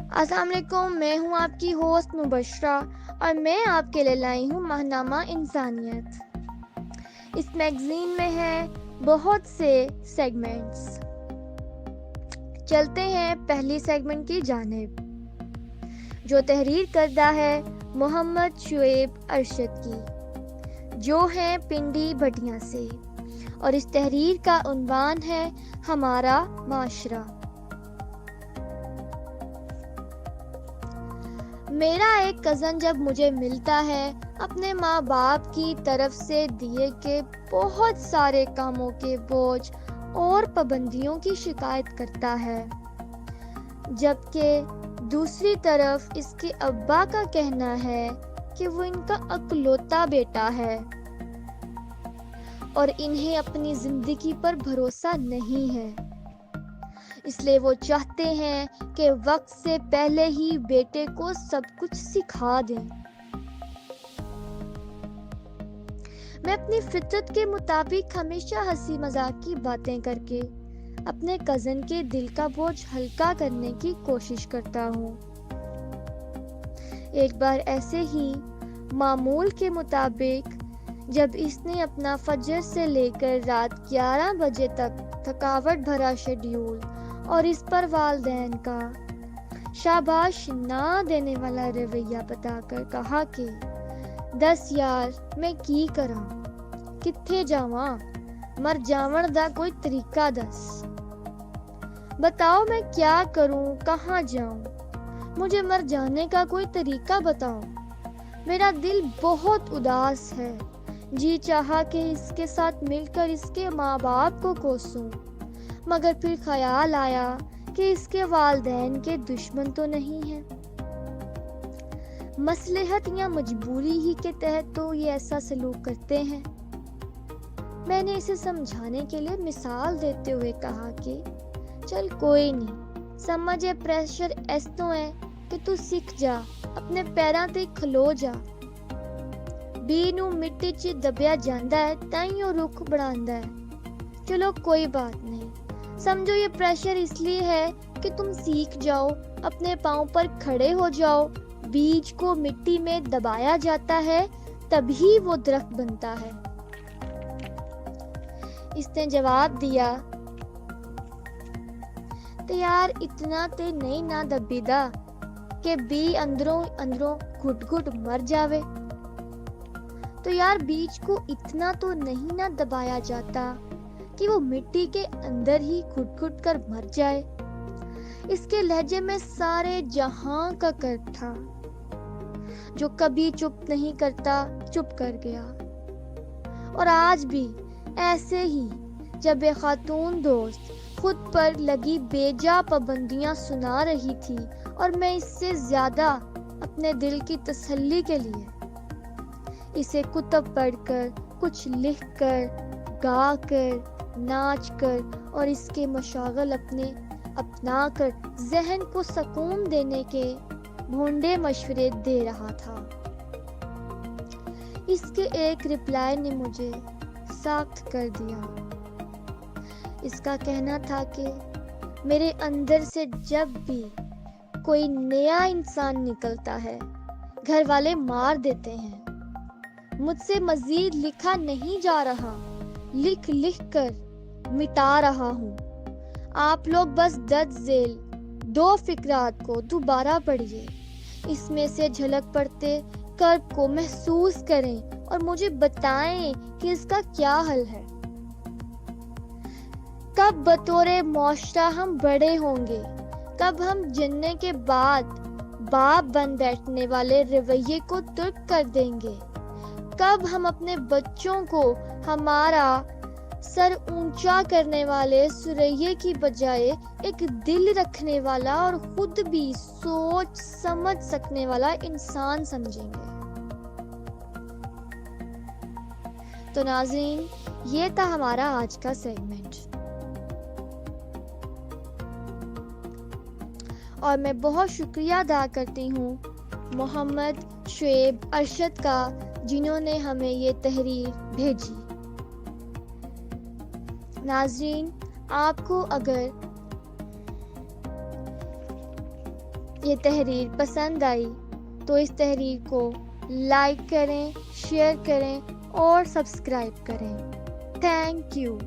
السلام علیکم، میں ہوں آپ کی ہوسٹ مبشرہ اور میں آپ کے لیے لائی ہوں ماہنامہ انسانیت۔ اس میگزین میں ہیں بہت سے سیگمنٹس۔ چلتے ہیں پہلی سیگمنٹ کی جانب، جو تحریر کردہ ہے محمد شعیب ارشد کی، جو ہیں پنڈی بھٹیاں سے، اور اس تحریر کا عنوان ہے ہمارا معاشرہ۔ میرا ایک کزن جب مجھے ملتا ہے، اپنے ماں باپ کی طرف سے دیے کے بہت سارے کاموں کے بوجھ اور پابندیوں کی شکایت کرتا ہے، جبکہ دوسری طرف اس کے ابا کا کہنا ہے کہ وہ ان کا اکلوتا بیٹا ہے اور انہیں اپنی زندگی پر بھروسہ نہیں ہے، اس لیے وہ چاہتے ہیں کہ وقت سے پہلے ہی بیٹے کو سب کچھ سکھا دیں۔ میں اپنی فطرت کے مطابق ہمیشہ ہنسی مذاق کی باتیں کر کے اپنے کزن کے دل کا بوجھ ہلکا کرنے کی کوشش کرتا ہوں۔ ایک بار ایسے ہی معمول کے مطابق جب اس نے اپنا فجر سے لے کر رات 11 بجے تک تھکاوٹ بھرا شیڈیول اور اس پر والدین کا شاباش نہ دینے والا رویہ بتا کر کہا کہ دس یار میں کی کراں، کتھے جاواں، مر جاون دا کوئی طریقہ دس، بتاؤ میں کیا کروں، کہاں جاؤں، مجھے مر جانے کا کوئی طریقہ بتاؤ، میرا دل بہت اداس ہے، جی چاہا کہ اس کے ساتھ مل کر اس کے ماں باپ کو کوسوں، مگر پھر خیال آیا کہ اس کے والدین کے دشمن تو نہیں ہیں، مصلحت یا مجبوری ہی کے تحت تو یہ ایسا سلوک کرتے ہیں۔ میں نے اسے سمجھانے کے لیے مثال دیتے ہوئے کہا کہ چل کوئی نہیں، سمجھے پریشر ایسوں ہے کہ تو سیکھ جا، اپنے پیراں تے کھلو جا، بی نو مٹی چ دبیا جاندا ہے تائیں رخ بڑھاندا ہے، چلو کوئی بات نہیں، سمجھو یہ پریشر اس لیے ہے کہ تم سیکھ جاؤ، اپنے پاؤں پر کھڑے ہو جاؤ، بیج کو مٹی میں دبایا جاتا ہے تبھی وہ درخت بنتا ہے۔ اس نے جواب دیا، تے یار اتنا تے نہیں نہ دبی دا کہ بی اندروں گھٹ گھٹ مر جاوے، تو یار بیج کو اتنا تو نہیں نہ دبایا جاتا کہ وہ مٹی کے اندر ہی گھٹ گھٹ کر مر جائے۔ اس کے لہجے میں سارے جہاں کا کرب تھا، جو کبھی چپ نہیں کرتا چپ کر گیا۔ اور آج بھی ایسے ہی جب ایک خاتون دوست خود پر لگی بے جا پابندیاں سنا رہی تھی اور میں اس سے زیادہ اپنے دل کی تسلی کے لیے اسے کتب پڑھ کر، کچھ لکھ کر، گا کر، ناچ کر اور اس کے مشاغل اپنا کر ذہن کو سکون دینے کے بھونڈے مشورے دے رہا تھا، اس کے ایک رپلائی نے مجھے ساخت کر دیا۔ اس کا کہنا تھا کہ میرے اندر سے جب بھی کوئی نیا انسان نکلتا ہے، گھر والے مار دیتے ہیں، مجھ سے مزید لکھا نہیں جا رہا، لکھ لکھ کر مٹا رہا ہوں، آپ لوگ بس درج ذیل 2 فقرات کو دوبارہ پڑھیے، اس میں سے جھلک پڑتے کرب کو محسوس کریں اور مجھے بتائیں کہ اس کا کیا حل ہے۔ کب بطور معاشرہ ہم بڑے ہوں گے، کب ہم جننے کے بعد باپ بن بیٹھنے والے رویے کو ترک کر دیں گے، کب ہم اپنے بچوں کو ہمارا سر اونچا کرنے والے سریے کی بجائے ایک دل رکھنے والا اور خود بھی سوچ سمجھ سکنے والا انسان سمجھیں گے۔ تو ناظرین، یہ تھا ہمارا آج کا سیگمنٹ، اور میں بہت شکریہ ادا کرتی ہوں محمد شعیب ارشد کا، جنہوں نے ہمیں یہ تحریر بھیجی۔ ناظرین، آپ کو اگر یہ تحریر پسند آئی تو اس تحریر کو لائک کریں، شیئر کریں اور سبسکرائب کریں۔ Thank you.